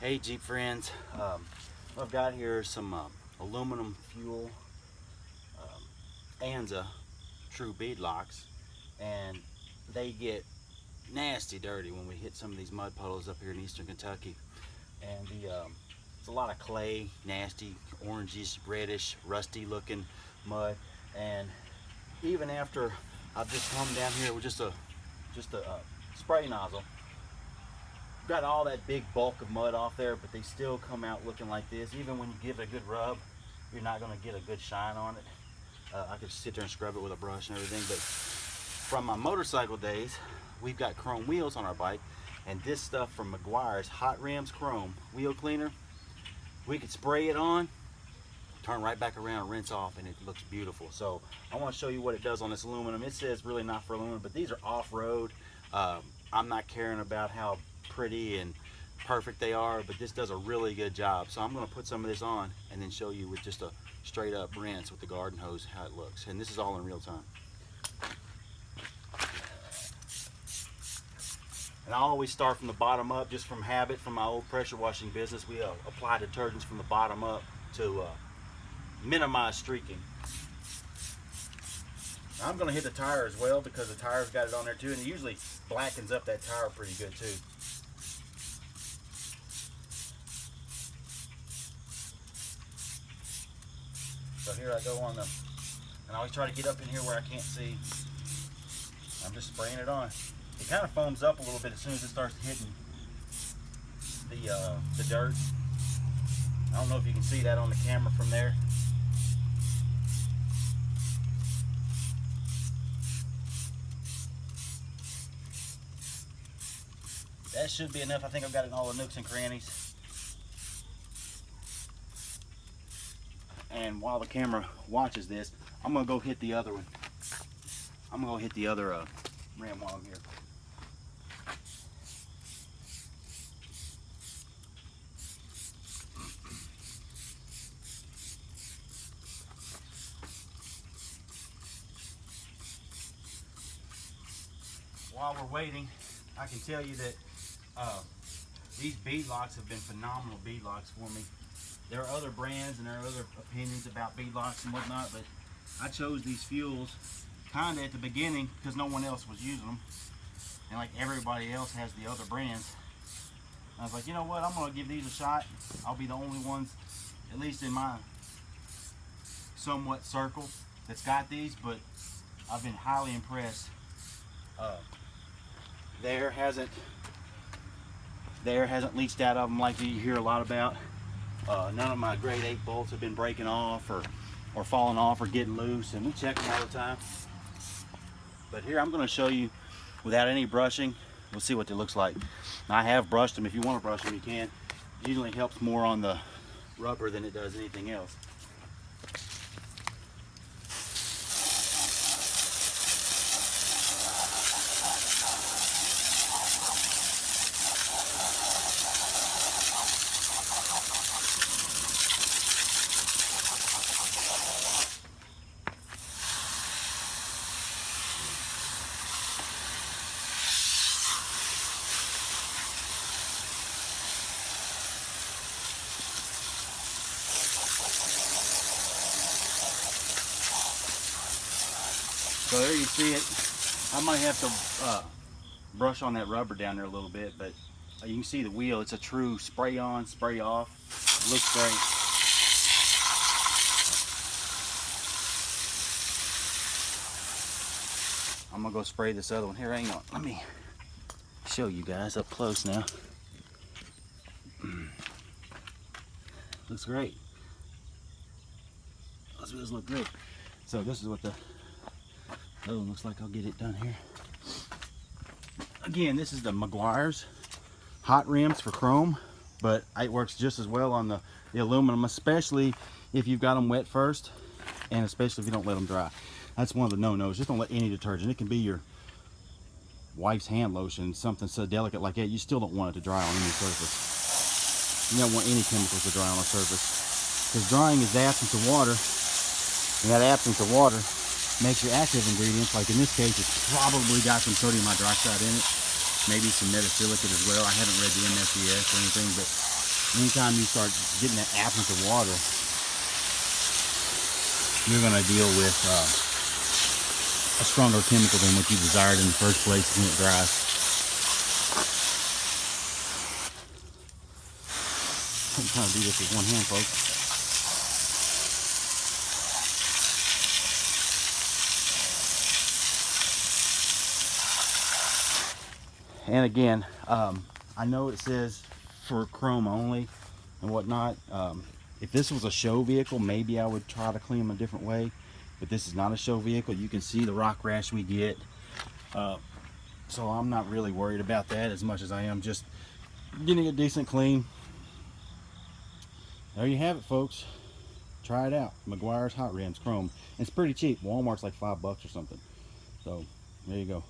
Hey Jeep friends, what I've got here is some aluminum fuel Anza true beadlocks, and they get nasty dirty when we hit some of these mud puddles up here in eastern Kentucky. And it's a lot of clay, nasty, orangish, reddish, rusty looking mud. And even after I've just come down here with just a spray nozzle, got all that big bulk of mud off there, but they still come out looking like this. Even when you give it a good rub, you're not going to get a good shine on it. I could sit there and scrub it with a brush and everything, but from my motorcycle days, we've got chrome wheels on our bike, and this stuff from Meguiar's Hot Rims Chrome Wheel Cleaner, we could spray it on, turn right back around, rinse off, and it looks beautiful. So I want to show you what it does on this aluminum. It says really not for aluminum, but these are off-road. I'm not caring about how pretty and perfect they are, but this does a really good job. So I'm going to put some of this on and then show you with just a straight up rinse with the garden hose how it looks. And this is all in real time. And I always start from the bottom up, just from habit, from my old pressure washing business. We apply detergents from the bottom up to minimize streaking. Now, I'm going to hit the tire as well because the tire's got it on there too, and it usually blackens up that tire pretty good too. So here I go on the, and I always try to get up in here where I can't see. I'm just spraying it on. It kind of foams up a little bit as soon as it starts hitting the dirt. I don't know if you can see that on the camera from there. That should be enough. I think I've got it in all the nooks and crannies. And while the camera watches this, I'm gonna go hit the other one. I'm gonna go hit the other rim while I'm here. While we're waiting, I can tell you that these beadlocks have been phenomenal beadlocks for me. There are other brands and there are other opinions about beadlocks and whatnot, but I chose these fuels kind of at the beginning because no one else was using them, and like everybody else has the other brands. I was like, you know what, I'm going to give these a shot. I'll be the only ones, at least in my somewhat circle, that's got these, but I've been highly impressed. There hasn't leached out of them like you hear a lot about. None of my grade 8 bolts have been breaking off or falling off or getting loose, and we check them all the time. But here I'm going to show you without any brushing. We'll see what it looks like. I have brushed them. If you want to brush them, you can. It usually helps more on the rubber than it does anything else. So there you see it. I might have to brush on that rubber down there a little bit, but you can see the wheel. It's a true spray on, spray off. It looks great. I'm gonna go spray this other one. Here, hang on. Let me show you guys up close now. Looks great. Those wheels look great. So this is what the other one looks like. I'll get it done here. Again, this is the Meguiar's Hot Rims for chrome, but it works just as well on the aluminum, especially if you've got them wet first, and especially if you don't let them dry. That's one of the no-nos. Just don't let any detergent. It can be your wife's hand lotion, something so delicate like that. You still don't want it to dry on any surface. You don't want any chemicals to dry on a surface, because drying is the absence of water, and that absence of water makes your active ingredients, like in this case, it's probably got some sodium hydroxide in it, maybe some metasilicate as well. I haven't read the MSDS or anything, but anytime you start getting that absence of water, you're going to deal with a stronger chemical than what you desired in the first place when it dries. I'm trying to do this with one hand, folks. And again, I know it says for chrome only and whatnot. If this was a show vehicle, maybe I would try to clean them a different way, but this is not a show vehicle. You can see the rock rash we get, so I'm not really worried about that as much as I am just getting a decent clean. There you have it, folks. Try it out. Meguiar's Hot Rims Chrome. It's pretty cheap. Walmart's like $5 or something. So there you go.